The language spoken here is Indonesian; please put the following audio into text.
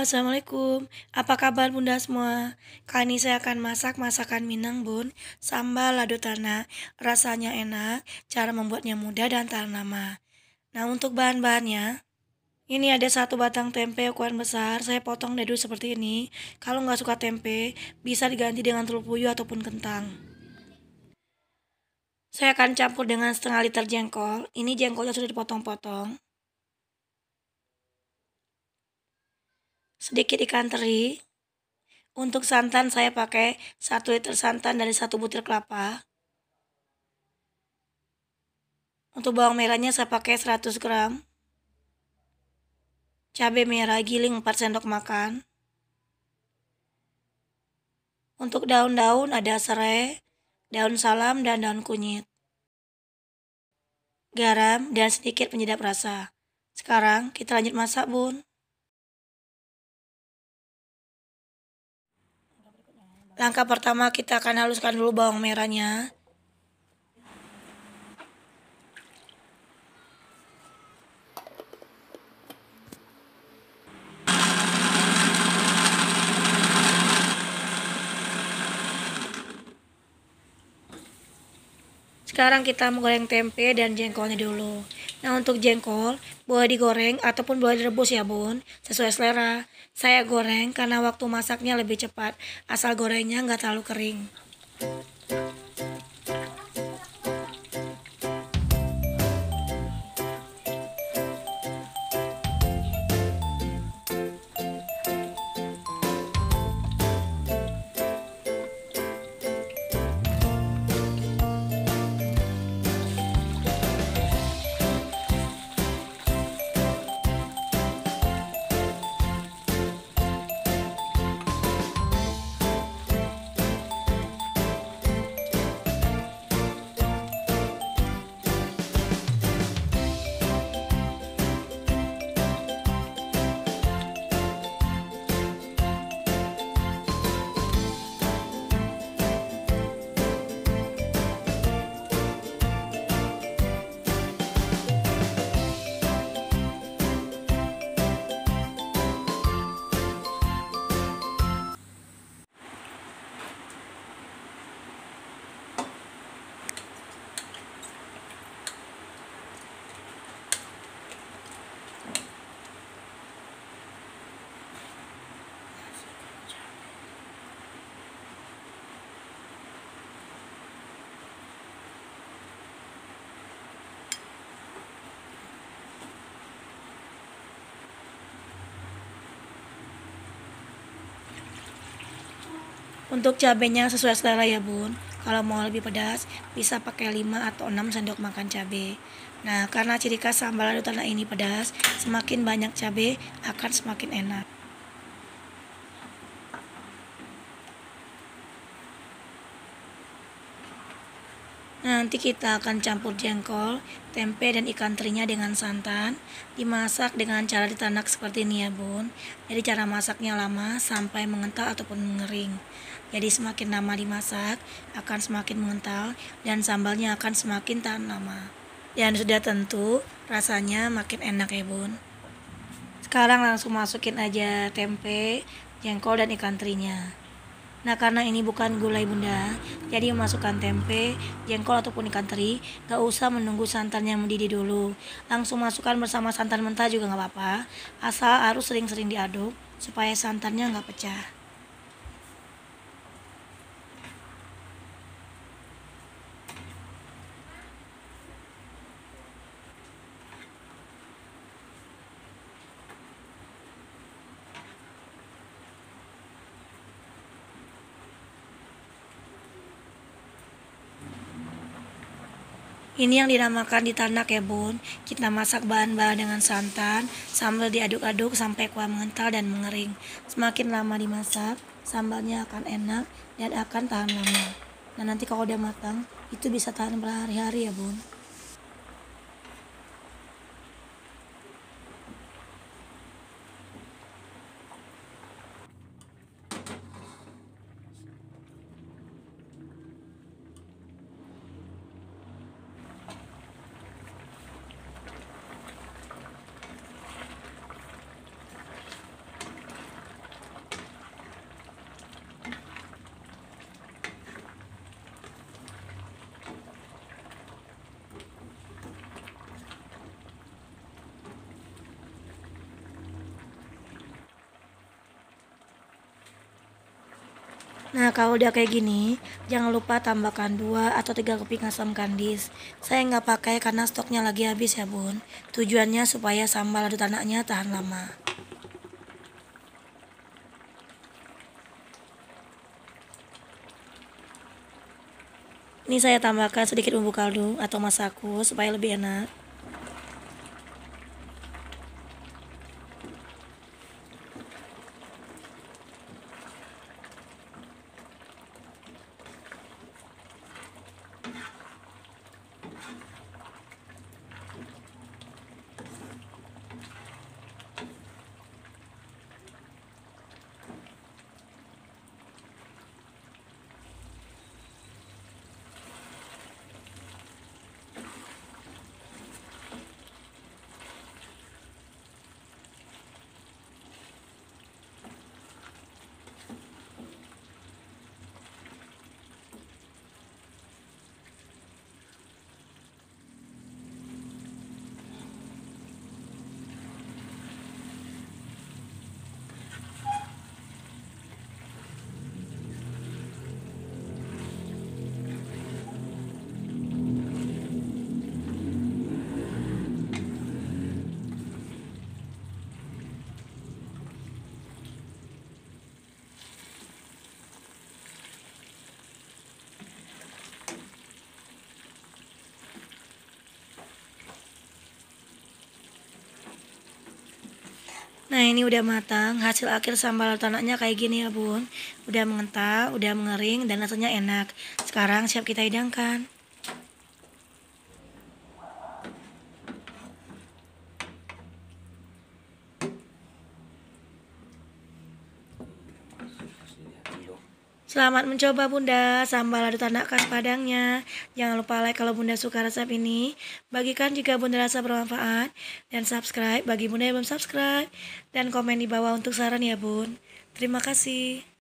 Assalamualaikum. Apa kabar Bunda semua? Kali ini saya akan masak masakan Minang, Bun. Sambal lado tanah. Rasanya enak, cara membuatnya mudah dan tahan lama. Nah, untuk bahan-bahannya, ini ada satu batang tempe ukuran besar. Saya potong dadu seperti ini. Kalau nggak suka tempe, bisa diganti dengan telur puyuh ataupun kentang. Saya akan campur dengan setengah liter jengkol. Ini jengkolnya sudah dipotong-potong. Sedikit ikan teri. Untuk santan saya pakai 1 liter santan dari 1 butir kelapa. Untuk bawang merahnya saya pakai 100 gram. Cabai merah giling 4 sendok makan. Untuk daun-daun ada serai, daun salam, dan daun kunyit. Garam dan sedikit penyedap rasa. Sekarang kita lanjut masak, Bun. Langkah pertama kita akan haluskan dulu bawang merahnya. Sekarang kita menggoreng tempe dan jengkolnya dulu. Nah, untuk jengkol boleh digoreng ataupun boleh direbus ya Bun, sesuai selera. Saya goreng karena waktu masaknya lebih cepat, asal gorengnya nggak terlalu kering. Untuk cabenya sesuai selera ya Bun. Kalau mau lebih pedas, bisa pakai 5 atau 6 sendok makan cabai. Nah, karena ciri khas sambal lado tanah ini pedas, semakin banyak cabai akan semakin enak. Nanti kita akan campur jengkol, tempe, dan ikan terinya dengan santan. Dimasak dengan cara ditanak seperti ini ya Bun. Jadi cara masaknya lama sampai mengental ataupun mengering. Jadi semakin lama dimasak akan semakin mengental dan sambalnya akan semakin tahan lama. Dan sudah tentu rasanya makin enak ya Bun. Sekarang langsung masukin aja tempe, jengkol, dan ikan terinya. Nah, karena ini bukan gulai Bunda, jadi memasukkan tempe, jengkol ataupun ikan teri, gak usah menunggu santannya mendidih dulu. Langsung masukkan bersama santan mentah juga gak apa-apa, asal harus sering-sering diaduk supaya santannya gak pecah. Ini yang dinamakan ditanak ya Bun. Kita masak bahan-bahan dengan santan sambil diaduk-aduk sampai kuah mengental dan mengering. Semakin lama dimasak, sambalnya akan enak dan akan tahan lama. Nah, nanti kalau udah matang, itu bisa tahan berhari-hari ya Bun. Nah, kalau udah kayak gini, jangan lupa tambahkan 2 atau 3 keping asam kandis. Saya nggak pakai karena stoknya lagi habis ya, Bun. Tujuannya supaya sambal ladu tanaknya tahan lama. Ini saya tambahkan sedikit bumbu kaldu atau masaku supaya lebih enak. Nah, ini udah matang. Hasil akhir sambal tanaknya kayak gini ya, Bun. Udah mengental, udah mengering, dan rasanya enak. Sekarang siap kita hidangkan. Selamat mencoba Bunda, sambal ladu tanak khas Padangnya. Jangan lupa like kalau Bunda suka resep ini. Bagikan jika Bunda rasa bermanfaat. Dan subscribe bagi Bunda yang belum subscribe. Dan komen di bawah untuk saran ya Bun. Terima kasih.